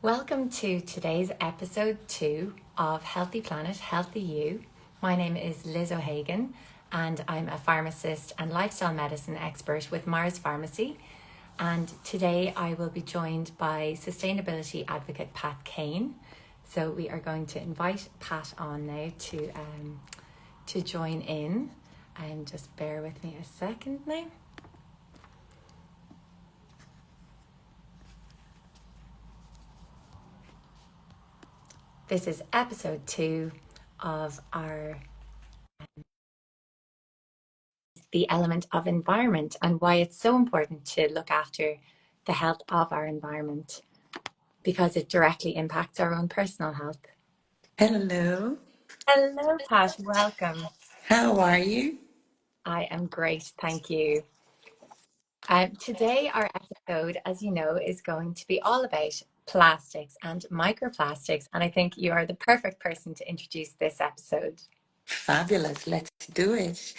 Welcome to today's episode 2 of Healthy Planet, Healthy You. My name is Liz O'Hagan and I'm a pharmacist and lifestyle medicine expert with Mars Pharmacy. And today I will be joined by sustainability advocate Pat Kane. So we are going to invite Pat on now to join in. And just bear with me a second now. This is episode 2 of the element of environment and why it's so important to look after the health of our environment because it directly impacts our own personal health. Hello, Hello, Pat. Welcome. how are you? I am great. Thank you. Today, our episode, as you know, is going to be all about plastics and microplastics. And I think you are the perfect person to introduce this episode. Fabulous, let's do it.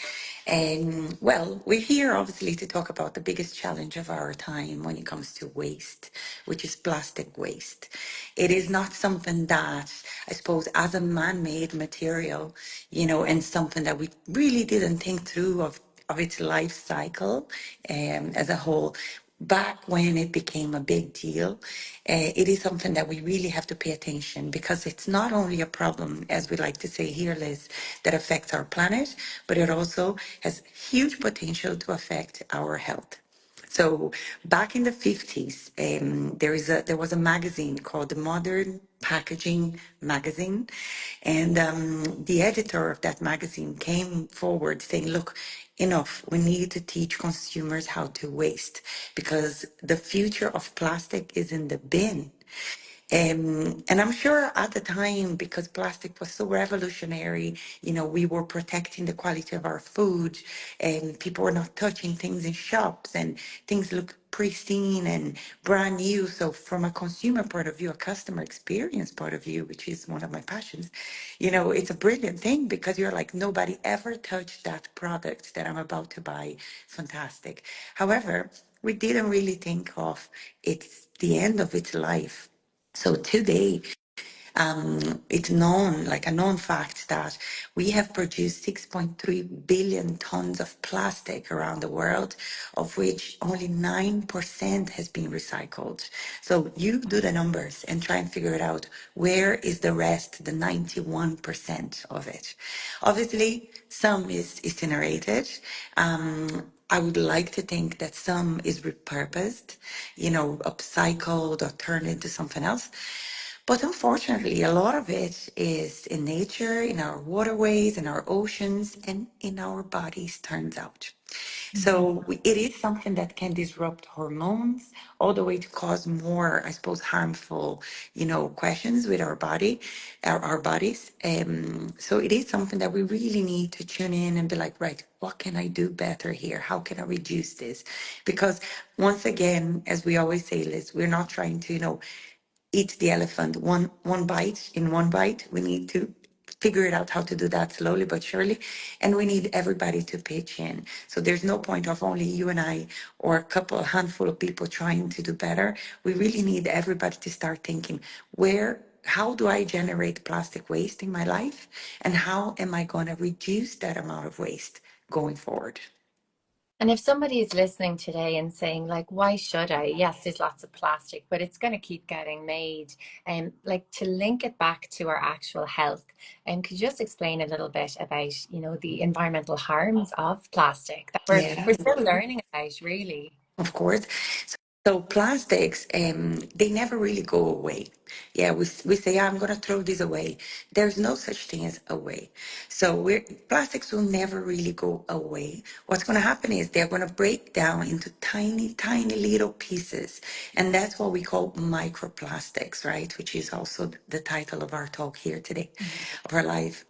Well, we're here obviously to talk about the biggest challenge of our time when it comes to waste, which is plastic waste. It is not something that, I suppose, as a man made material, and something that we really didn't think through of its life cycle as a whole. Back when it became a big deal, it is something that we really have to pay attention because it's not only a problem, as we like to say here, Liz, that affects our planet, but it also has huge potential to affect our health. So back in the 50s, there was a magazine called the Modern Packaging Magazine, and the editor of that magazine came forward saying, "Look, enough. We need to teach consumers how to waste because the future of plastic is in the bin." And I'm sure at the time, because plastic was so revolutionary, we were protecting the quality of our food and people were not touching things in shops and things look pristine and brand new. So from a consumer point of view, a customer experience point of view, which is one of my passions, it's a brilliant thing because you're like, nobody ever touched that product that I'm about to buy. Fantastic. However, we didn't really think of it's the end of its life. So today, it's known, like a known fact, that we have produced 6.3 billion tons of plastic around the world, of which only 9% has been recycled. So you do the numbers and try and figure it out. Where is the rest, the 91% of it? Obviously, some is incinerated. I would like to think that some is repurposed, upcycled or turned into something else. But unfortunately, a lot of it is in nature, in our waterways, in our oceans, and in our bodies, turns out. So it is something that can disrupt hormones all the way to cause more, I suppose, harmful, questions with our body, our bodies. So it is something that we really need to tune in and be like, right, what can I do better here? How can I reduce this? Because once again, as we always say, Liz, we're not trying to, eat the elephant one bite in one bite. We need to figure it out how to do that slowly but surely, and we need everybody to pitch in. So there's no point of only you and I or a handful of people trying to do better. We really need everybody to start thinking, how do I generate plastic waste in my life, and how am I going to reduce that amount of waste going forward? And if somebody is listening today and saying, like, why should I? Yes, there's lots of plastic, but it's going to keep getting made. And like to link it back to our actual health. And could you just explain a little bit about, the environmental harms of plastic that we're Yeah. still learning about, really? Of course. So plastics, they never really go away. Yeah, we say, I'm going to throw this away. There's no such thing as away. So plastics will never really go away. What's going to happen is they're going to break down into tiny, tiny little pieces. And that's what we call microplastics, right? Which is also the title of our talk here today, of our life.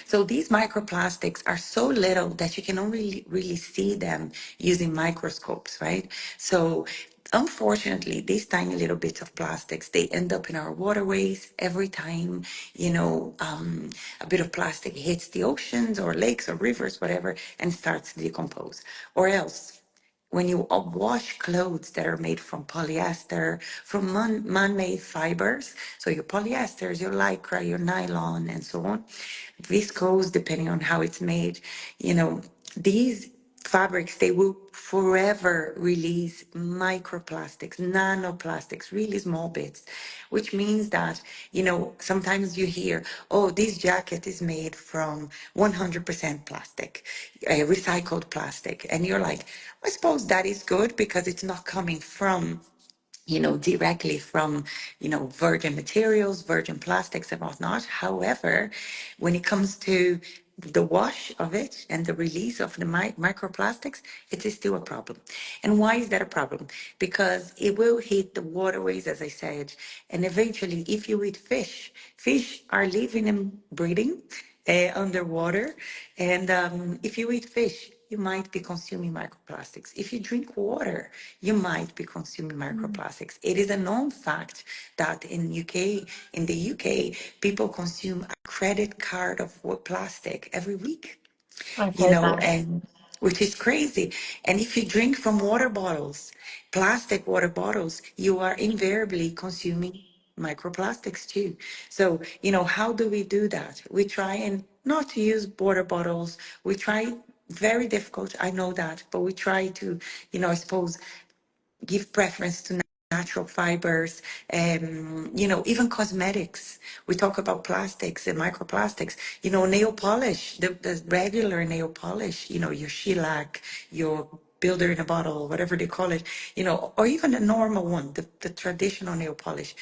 So these microplastics are so little that you can only really see them using microscopes, right? So unfortunately, these tiny little bits of plastics, they end up in our waterways every time, a bit of plastic hits the oceans or lakes or rivers, whatever, and starts to decompose. Or else, when you wash clothes that are made from polyester, from man-made fibers, so your polyesters, your lycra, your nylon, and so on, viscose, depending on how it's made, you know, these fabrics, they will forever release microplastics, nanoplastics, really small bits, which means that, you know, sometimes you hear, oh, this jacket is made from 100% plastic, recycled plastic. And you're like, I suppose that is good because it's not coming from, you know, directly from, you know, virgin materials, virgin plastics and whatnot. However, when it comes to the wash of it and the release of the microplastics, it is still a problem. And why is that a problem? Because it will hit the waterways, as I said, and eventually, if you eat fish, fish are living and breathing underwater. And if you eat fish, you might be consuming microplastics. If you drink water, you might be consuming microplastics. It is a known fact that in the UK, people consume a credit card of plastic every week, I've you heard know, that. and which is crazy. And if you drink from water bottles, plastic water bottles, you are invariably consuming microplastics too. So, you know, how do we do that? We try and not to use water bottles. We try, very difficult, I know that, but we try to, you know, I suppose give preference to natural fibers, you know, even cosmetics. We talk about plastics and microplastics, you know, nail polish, the regular nail polish, you know, your shellac, your builder in a bottle, whatever they call it, you know, or even a normal one, the traditional nail polish.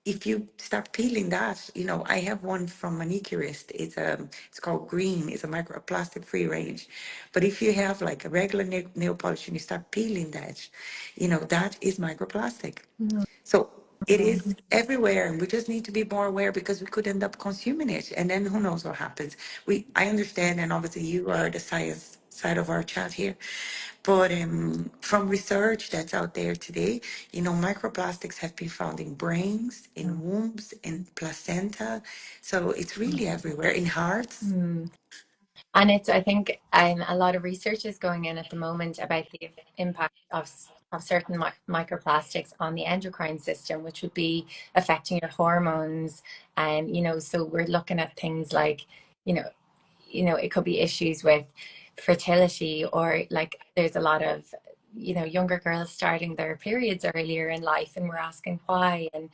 If you start peeling that, you know, I have one from Manicurist. It's called Green. It's a microplastic free range. But if you have like a regular nail polish and you start peeling that, you know, that is microplastic. So it is everywhere, and we just need to be more aware because we could end up consuming it, and then who knows what happens. I understand, and obviously you are the science side of our chat here, but from research that's out there today, you know, microplastics have been found in brains, in wombs, in placenta, so it's really everywhere, in hearts. Mm. And it's, I think, a lot of research is going in at the moment about the impact of certain microplastics on the endocrine system, which would be affecting your hormones. And, you know, so we're looking at things like, you know, it could be issues with fertility, or like there's a lot of, younger girls starting their periods earlier in life, and we're asking why. And,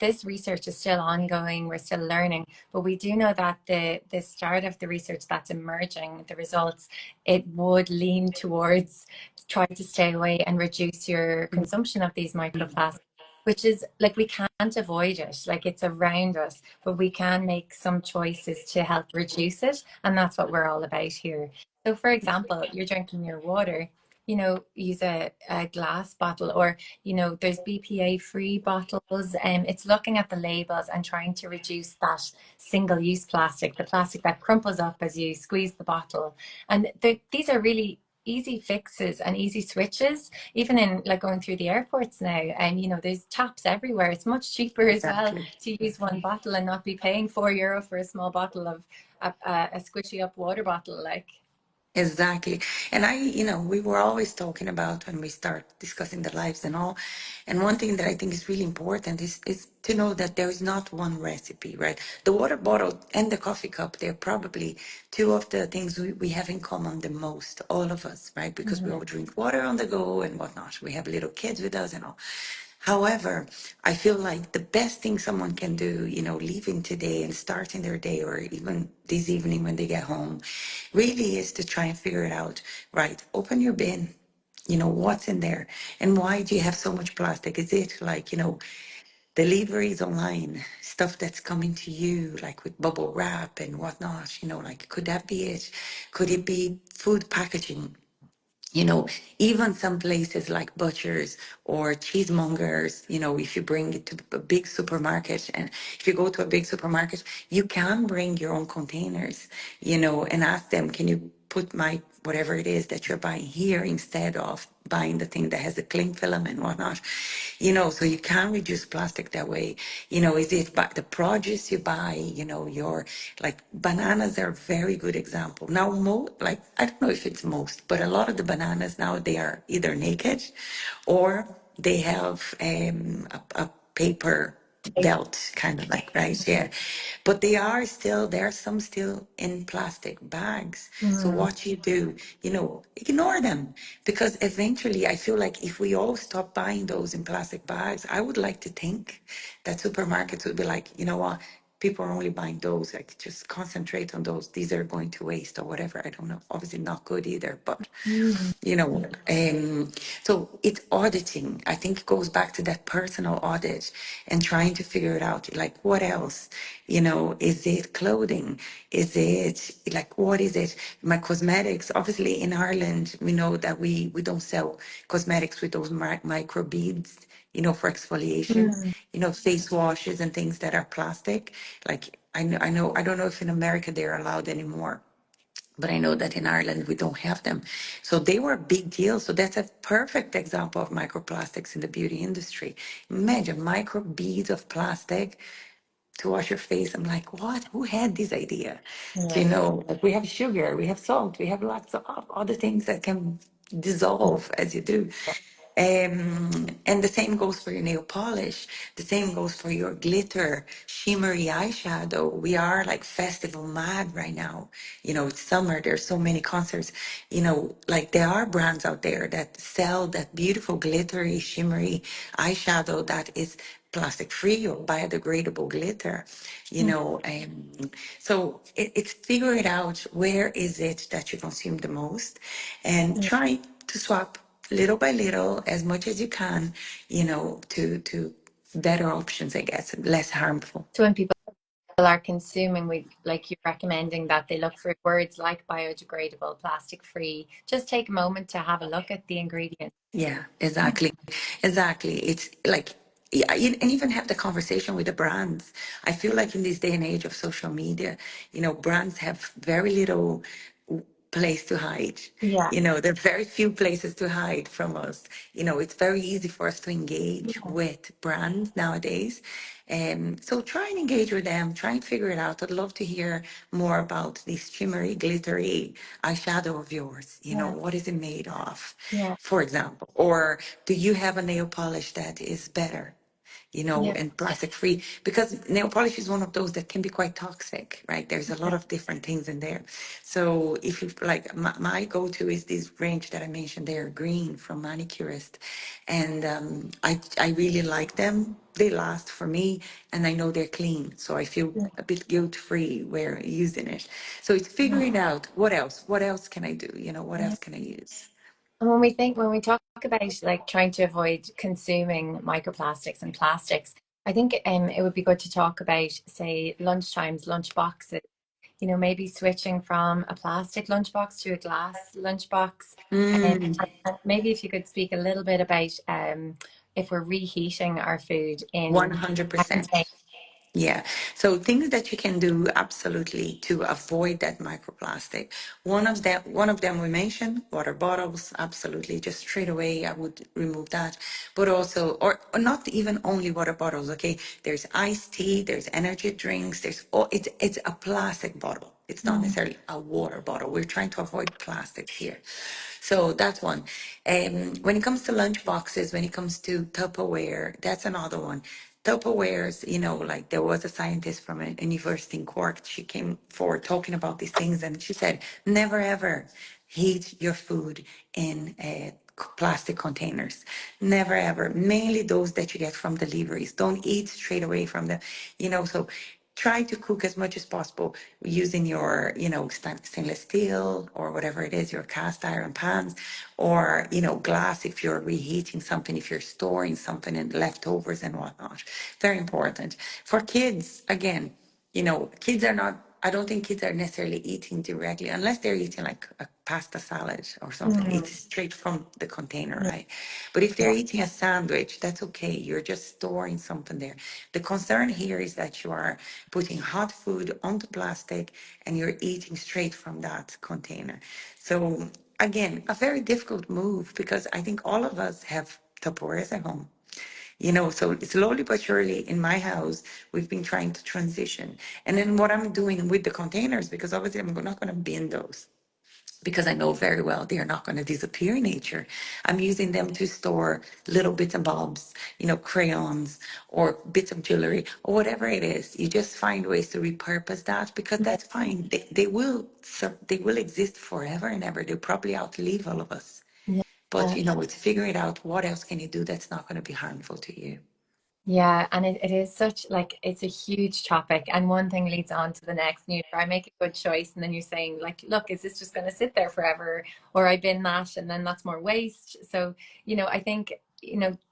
this research is still ongoing. We're still learning, but we do know that the start of the research that's emerging, the results, it would lean towards try to stay away and reduce your consumption of these microplastics, which is like we can't avoid it. Like it's around us, but we can make some choices to help reduce it. And that's what we're all about here. So, for example, you're drinking your water, use a glass bottle, or, there's BPA free bottles. And it's looking at the labels and trying to reduce that single use plastic, the plastic that crumples up as you squeeze the bottle. And these are really easy fixes and easy switches, even in like going through the airports now. And there's taps everywhere. It's much cheaper as well Exactly. to use one bottle and not be paying €4 for a small bottle of a squishy up water bottle. Like, Exactly. And you know, we were always talking about when we start discussing the lives and all. And one thing that I think is really important is to know that there is not one recipe, right? The water bottle and the coffee cup, they're probably two of the things we have in common the most, all of us, right? Because we all drink water on the go and whatnot. We have little kids with us and all. However, I feel like the best thing someone can do, you know, leaving today and starting their day, or even this evening when they get home, really is to try and figure it out. Right. Open your bin. You know, what's in there? And why do you have so much plastic? Is it like, you know, deliveries online, stuff that's coming to you, like with bubble wrap and whatnot, you know, like, could that be it? Could it be food packaging? You know, even some places like butchers or cheesemongers, you know, if you bring it to a big supermarket, and if you go to a big supermarket, you can bring your own containers, you know, and ask them, can you put my whatever it is that you're buying here instead of buying the thing that has a cling film and whatnot? So you can reduce plastic that way. Is it by the produce you buy? Your like bananas are a very good example. Now, like I don't know if it's most, but a lot of the bananas now they are either naked, or they have a paper belt kind of like, right? Yeah, but there are some still in plastic bags. So Mm. what you do, ignore them, because eventually I feel like if we all stop buying those in plastic bags, I would like to think that supermarkets would be like, you know what, people are only buying those, like just concentrate on those, these are going to waste or whatever. I don't know, obviously not good either, but Mm. you know so it's auditing. I think it goes back to that personal audit and trying to figure it out, like what else. Is it clothing? Is it like, what is it? My cosmetics, obviously in Ireland we know that we don't sell cosmetics with those micro beads, for exfoliation, Mm. face washes and things that are plastic. Like I know I don't know if in America they're allowed anymore, but I know that in Ireland we don't have them. So they were a big deal. So that's a perfect example of microplastics in the beauty industry. Imagine micro beads of plastic to wash your face. I'm like, what? Who had this idea? Yeah. Like we have sugar, we have salt, we have lots of other things that can dissolve as you do. And the same goes for your nail polish. The same goes for your glitter, shimmery eyeshadow. We are like festival mad right now. It's summer. There's so many concerts. Like there are brands out there that sell that beautiful glittery, shimmery eyeshadow that is plastic free or biodegradable glitter. Mm. So it's figuring out where is it that you consume the most, and Yeah. try to swap little by little as much as you can, to better options, I guess, less harmful. So when people are consuming, we like you recommending that they look for words like biodegradable, plastic free. Just take a moment to have a look at the ingredients. Yeah, exactly. Exactly. It's like, yeah, and even have the conversation with the brands. I feel like in this day and age of social media, brands have very little place to hide. Yeah. There are very few places to hide from us. It's very easy for us to engage Yeah. with brands nowadays. So try and engage with them, try and figure it out. I'd love to hear more about this shimmery, glittery eyeshadow of yours. Yeah. What is it made of, Yeah. for example? Or do you have a nail polish that is better? Yeah. And plastic free, because nail polish is one of those that can be quite toxic, right? There's a lot of different things in there. So if you like, my go-to is this range that I mentioned there, green from Manicurist. And I really like them. They last for me, and I know they're clean. So I feel Yeah. a bit guilt-free where using it. So it's figuring out what else can I do? What Yeah. else can I use? And when we talk about like trying to avoid consuming microplastics and plastics, I think it would be good to talk about, say, lunchtimes, lunch boxes. Maybe switching from a plastic lunchbox to a glass lunchbox. Mm, And maybe if you could speak a little bit about if we're reheating our food in a 100%. container. Yeah. So things that you can do absolutely to avoid that microplastic. One of them we mentioned, water bottles, absolutely. Just straight away I would remove that. But also, or not even only water bottles, okay? There's iced tea, there's energy drinks, it's a plastic bottle. It's not Mm. necessarily a water bottle. We're trying to avoid plastic here. So that's one. When it comes to lunch boxes, when it comes to Tupperware, that's another one. Tupperwares, like there was a scientist from a university in Cork. She came forward talking about these things, and she said, never ever heat your food in plastic containers. Never ever. Mainly those that you get from deliveries. Don't eat straight away from them. So try to cook as much as possible using your, stainless steel or whatever it is, your cast iron pans, or, glass if you're reheating something, if you're storing something and leftovers and whatnot. Very important. For kids, again, kids are not, I don't think kids are necessarily eating directly unless they're eating like a pasta salad or something. It's Mm. straight from the container, Yeah. right? But if they're Yeah. eating a sandwich, that's okay. You're just storing something there. The concern here is that you are putting hot food onto plastic and you're eating straight from that container. So again, a very difficult move, because I think all of us have Tupperwares at home. So slowly but surely in my house, we've been trying to transition. And then what I'm doing with the containers, because obviously I'm not going to bin those because I know very well they are not going to disappear in nature. I'm using them to store little bits and bobs, crayons or bits of jewelry or whatever it is. You just find ways to repurpose that because Yeah, that's fine. They will exist forever and ever. They'll probably outlive all of us. But yeah. it's figuring out what else can you do that's not going to be harmful to you. Yeah, and it is such like it's a huge topic, and one thing leads on to the next. And you try make a good choice, and then you're saying like, look, is this just going to sit there forever, or I bin that, and then that's more waste. So I think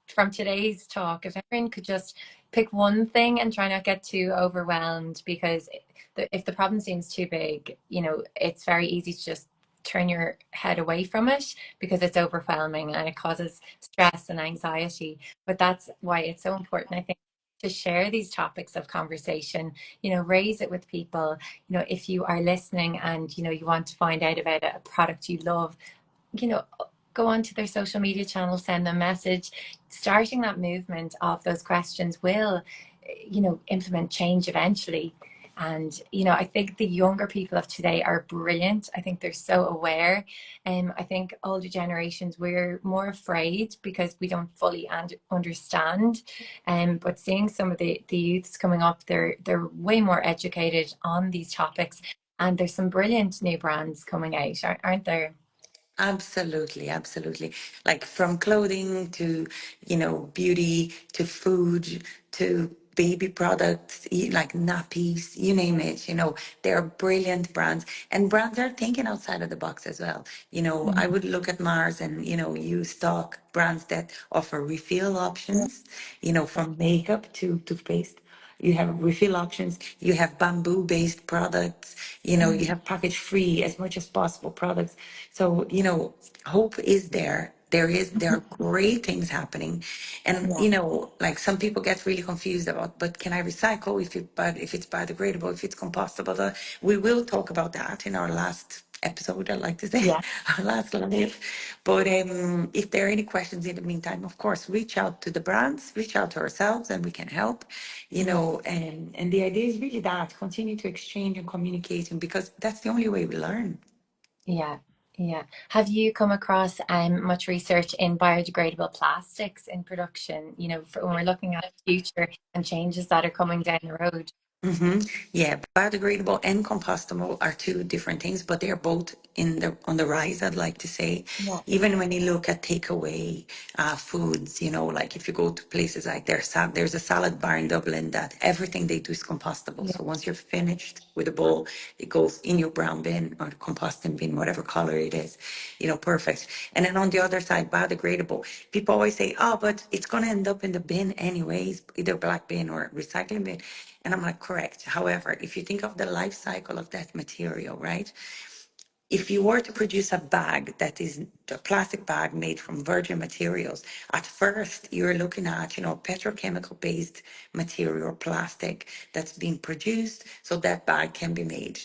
from today's talk, if everyone could just pick one thing and try not get too overwhelmed, because if the problem seems too big, it's very easy to just turn your head away from it because it's overwhelming and it causes stress and anxiety. But that's why it's so important, I think, to share these topics of conversation, raise it with people. If you are listening and, you want to find out about a product you love, you know, go onto their social media channel, send them a message. Starting that movement of those questions will, implement change eventually. And, I think the younger people of today are brilliant. I think they're so aware. I think older generations, we're more afraid because we don't fully understand. But seeing some of the youths coming up, they're way more educated on these topics. And there's some brilliant new brands coming out, aren't there? Absolutely, absolutely. Like from clothing to, beauty to food to baby products, like nappies, you name it, they're brilliant brands. And brands are thinking outside of the box as well. I would look at Mars and, you stock brands that offer refill options, from makeup to toothpaste. You have refill options. You have bamboo-based products. You have package-free as much as possible products. So, hope is there. There are great things happening. And, Yeah. like some people get really confused about, but can I recycle if it's biodegradable, if it's compostable? We will talk about that in our last episode, I like to say, Yeah. our last live. But if there are any questions in the meantime, of course, reach out to the brands, reach out to ourselves, and we can help. Yeah. And the idea is really that continue to exchange and communicating because that's the only way we learn. Yeah. Yeah. Have you come across much research in biodegradable plastics in production, for when we're looking at the future and changes that are coming down the road? hmm Yeah, biodegradable and compostable are two different things, but they're both on the rise, I'd like to say. Yeah. Even when you look at takeaway foods, like if you go to places like there's a salad bar in Dublin that everything they do is compostable. Yeah. So once you're finished with a bowl, it goes in your brown bin or composting bin, whatever color it is, perfect. And then on the other side, biodegradable. People always say, oh, but it's going to end up in the bin anyways, either black bin or recycling bin. And I'm like, correct. However, if you think of the life cycle of that material, right? If you were to produce a bag that is a plastic bag made from virgin materials, at first you're looking at, petrochemical based material, plastic that's being produced so that bag can be made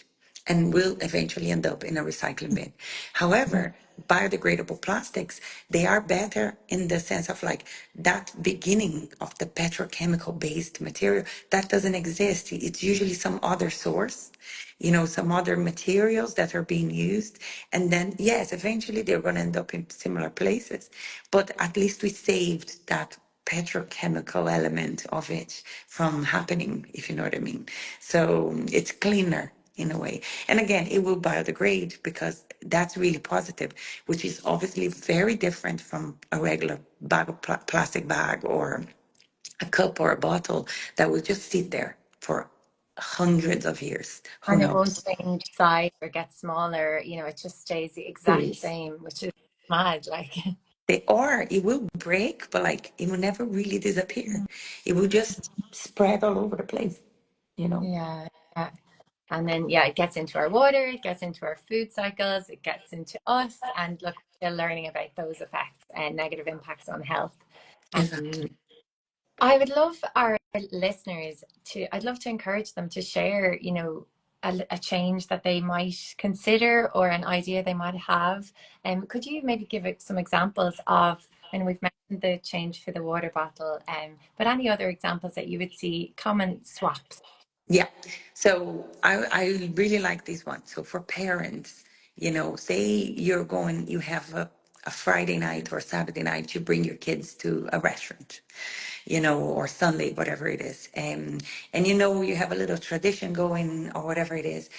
and will eventually end up in a recycling bin. However, biodegradable plastics, they are better in the sense of like that beginning of the petrochemical based material that doesn't exist. It's usually some other source, some other materials that are being used. And then, yes, eventually they're going to end up in similar places, but at least we saved that petrochemical element of it from happening, if you know what I mean. So it's cleaner in a way. And again, it will biodegrade because that's really positive, which is obviously very different from a regular bag of plastic bag or a cup or a bottle that will just sit there for hundreds of years. Who And it won't knows? change size or get smaller, it just stays the exact Please. same, which is mad. Like, It will break, but like it will never really disappear. It will just spread all over the place, you know? yeah. Yeah. And then, yeah, it gets into our water, it gets into our food cycles, it gets into us. And look, we're still learning about those effects and negative impacts on health. Um, Exactly. I would love our listeners I'd love to encourage them to share, a change that they might consider or an idea they might have. Could you maybe give it some examples of And we've mentioned the change for the water bottle, but any other examples that you would see common swaps? Yeah. So I really like this one. So for parents, say you have a Friday night or Saturday night, you bring your kids to a restaurant, or Sunday, whatever it is. And you have a little tradition going or whatever it is,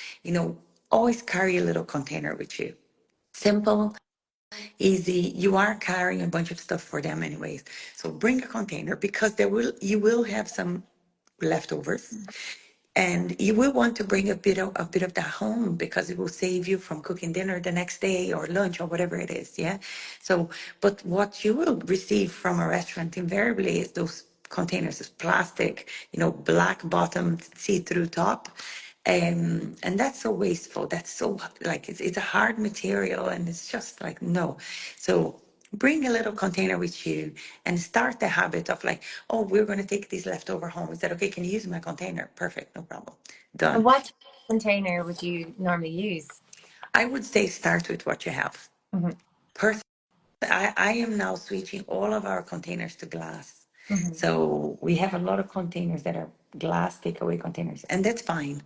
always carry a little container with you. Simple, easy. You are carrying a bunch of stuff for them anyways. So bring a container because you will have some leftovers. And you will want to bring a bit of that home because it will save you from cooking dinner the next day or lunch or whatever it is. Yeah. So, but what you will receive from a restaurant invariably is those containers of plastic, black bottom, see-through top. And that's so wasteful. That's so like it's a hard material and it's just like no. So bring a little container with you and start the habit of like, oh, we're going to take these leftover home. Is that okay? Can you use my container? Perfect, no problem. And Done. what container would you normally use? I would say start with what you have. Hmm. I am now switching all of our containers to glass. Hmm. So we have a lot of containers that are glass takeaway containers, and that's fine.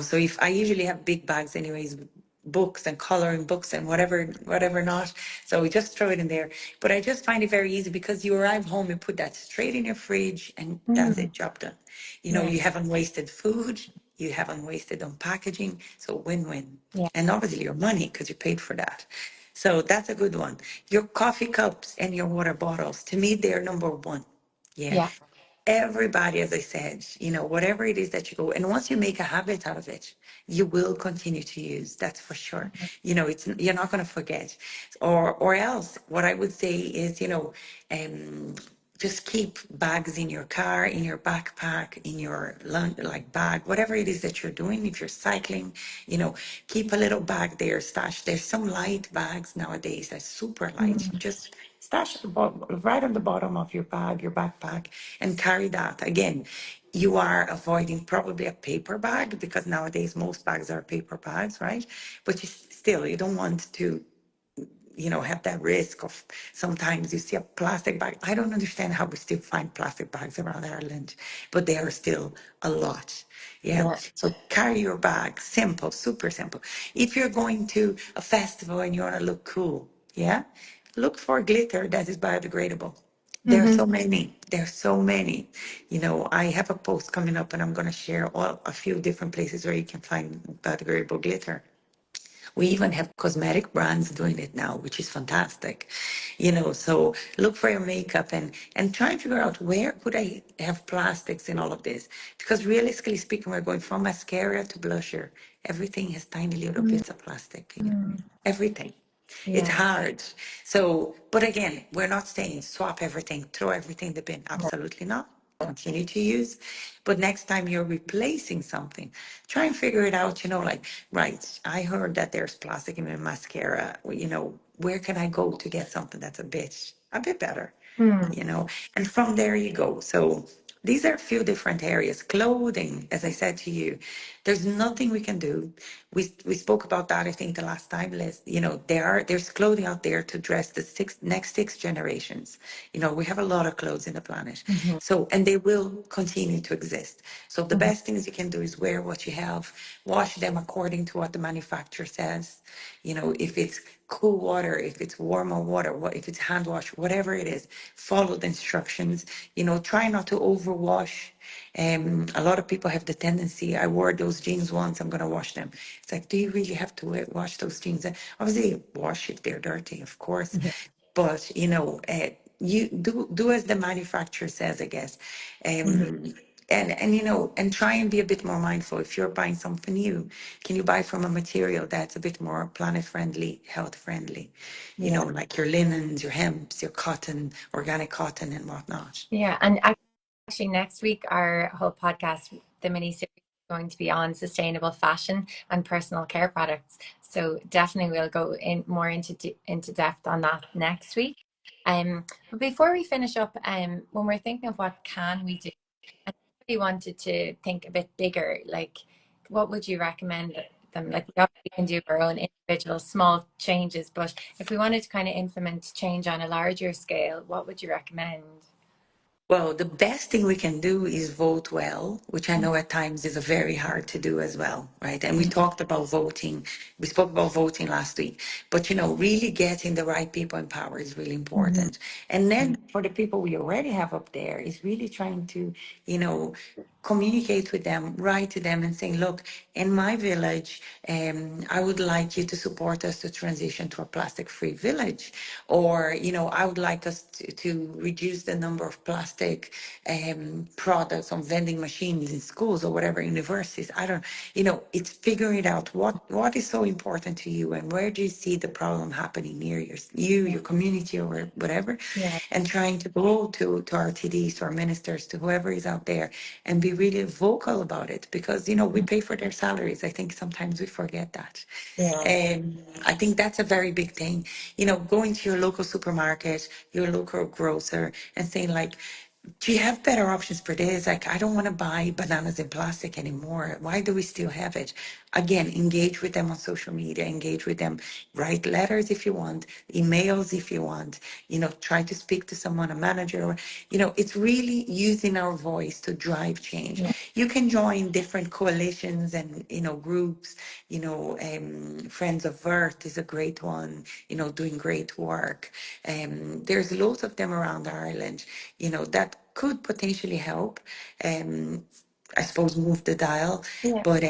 So if I usually have big bags anyways, with books and coloring books and whatever not. So we just throw it in there. But I just find it very easy because you arrive home, you put that straight in your fridge, and that's Mm. it, job done. Yeah. You haven't wasted food, you haven't wasted on packaging, so win-win. Yeah. And obviously your money because you paid for that. So that's a good one. Your coffee cups and your water bottles, to me, they're number one. Yeah. Yeah. Everybody, as I said, whatever it is that you go, and once you make a habit out of it, you will continue to use. That's for sure. You're not going to forget, or else. What I would say is, um, just keep bags in your car, in your backpack, in your lunch, like bag, whatever it is that you're doing. If you're cycling, keep a little bag there, stash. There's some light bags nowadays that's super light. Mm. Just stash at right on the bottom of your bag, your backpack, and carry that. Again, you are avoiding probably a paper bag because nowadays most bags are paper bags, right? But still, you don't want to have that risk of sometimes you see a plastic bag. I don't understand how we still find plastic bags around Ireland, but there are still a lot. Yeah. Yeah. So carry your bag, simple, super simple. If you're going to a festival and you want to look cool, yeah, look for glitter that is biodegradable. There are Hmm. so many. There are so many. I have a post coming up and I'm going to share a few different places where you can find biodegradable glitter. We even have cosmetic brands doing it now, which is fantastic. So look for your makeup and try and figure out where could I have plastics in all of this? Because realistically speaking, we're going from mascara to blusher. Everything has tiny little bits of plastic. Mm. Everything. It's Yeah. hard. So, but again, we're not saying swap everything, throw everything in the bin. Absolutely not. Continue to use. But next time you're replacing something, try and figure it out, like, right, I heard that there's plastic in my mascara. Where can I go to get something that's a bit better? Mm. you know, and from there you go. So these are a few different areas. Clothing, as I said to you, there's nothing we can do. We spoke about that, I think, the last time, Liz. There's clothing out there to dress the next six generations. We have a lot of clothes in the planet. Hmm. So, and they will continue to exist. So the Hmm. best things you can do is wear what you have, wash them according to what the manufacturer says. If it's cool water, if it's warmer water, if it's hand wash, whatever it is, follow the instructions. Try not to overwash. A lot of people have the tendency, I wore those jeans once, I'm going to wash them. It's like, do you really have to wash those jeans? Obviously, wash if they're dirty, of course. Yeah. But, you do as the manufacturer says, I guess. Hmm. And try and be a bit more mindful. If you're buying something new, can you buy from a material that's a bit more planet friendly, health friendly? Yeah. Like your linens, your hemps, your cotton, organic cotton and whatnot. Yeah. And actually, next week, our whole podcast, the mini series, is going to be on sustainable fashion and personal care products. So definitely, we'll go in more into depth on that next week. But before we finish up, when we're thinking of what can we do, and if we wanted to think a bit bigger, like what would you recommend them. Like we obviously can do our own individual small changes, but if we wanted to kind of implement change on a larger scale, what would you recommend? Well, the best thing we can do is vote well, which I know at times is a very hard to do as well, right? And we talked about voting. We spoke about voting last week, but really getting the right people in power is really Mm-hmm. important. And then for the people we already have up there, is really trying to, you know, communicate with them, write to them and saying, look, in my village, I would like you to support us to transition to a plastic-free village. Or, I would like us to reduce the number of plastic products on vending machines in schools or whatever, universities. I don't, it's figuring out what is so important to you and where do you see the problem happening near your community or whatever, Yeah, and trying to go to our TDs, to our ministers, to whoever is out there and be really vocal about it because, we pay for their salaries. I think sometimes we forget that. yeah, I think that's a very big thing. Going to your local supermarket, your local grocer and saying like, do you have better options for this? Like, I don't want to buy bananas in plastic anymore. Why do we still have it? Again, engage with them on social media, engage with them, write letters if you want, emails if you want, try to speak to someone, a manager, or, it's really using our voice to drive change. yeah, You can join different coalitions and, groups, Friends of Earth is a great one, doing great work. There's loads of them around Ireland, that could potentially help. Um, I suppose move the dial, yeah, but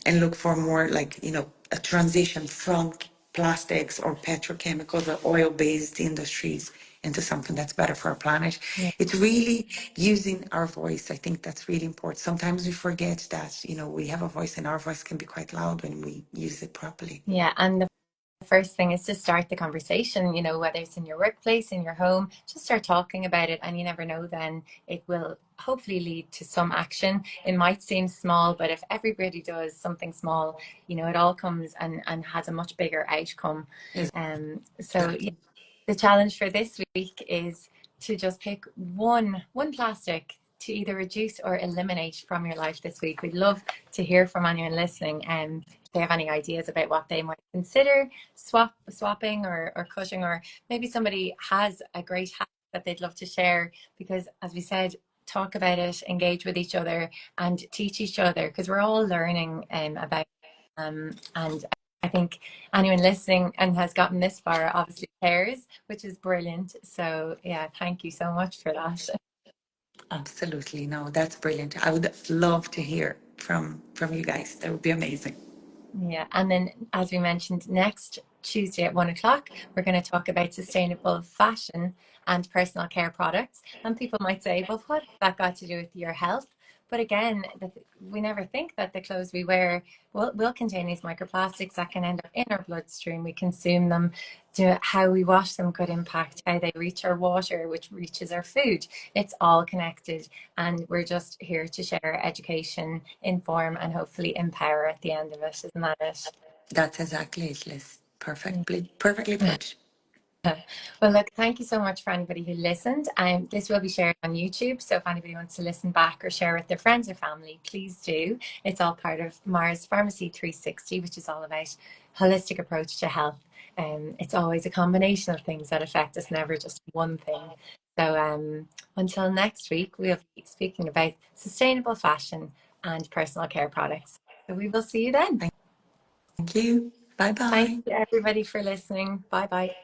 and look for more like a transition from plastics or petrochemicals or oil-based industries into something that's better for our planet. yeah. It's really using our voice. I think that's really important. Sometimes we forget that we have a voice, and our voice can be quite loud when we use it properly. Yeah, and the first thing is to start the conversation, whether it's in your workplace, in your home, just start talking about it. And you never know, then it will hopefully lead to some action. It might seem small, but if everybody does something small, it all comes and has a much bigger outcome. So yeah, Exactly. the challenge for this week is to just pick one plastic to either reduce or eliminate from your life this week. We'd love to hear from anyone listening and if they have any ideas about what they might consider swapping or cutting, or maybe somebody has a great hack that they'd love to share, because as we said, talk about it, engage with each other and teach each other, because we're all learning about and I think anyone listening and has gotten this far obviously cares, which is brilliant. So yeah, thank you so much for that. Absolutely. No, that's brilliant. I would love to hear from you guys. That would be amazing. Yeah, and then as we mentioned, next Tuesday at 1 o'clock, we're going to talk about sustainable fashion and personal care products. And people might say, well, what has that got to do with your health? But again, we never think that the clothes we wear will contain these microplastics that can end up in our bloodstream. We consume them. How we wash them could impact how they reach our water, which reaches our food. It's all connected. And we're just here to share education, inform, and hopefully empower at the end of it. Isn't that it? That's exactly it, Liz. Perfectly put. Well, look, thank you so much for anybody who listened. This will be shared on YouTube. So if anybody wants to listen back or share with their friends or family, please do. It's all part of Mars Pharmacy 360, which is all about holistic approach to health. It's always a combination of things that affect us, never just one thing. So until next week, we'll be speaking about sustainable fashion and personal care products. So we will see you then. Thank you. Bye Thank bye. you everybody for listening. Bye bye.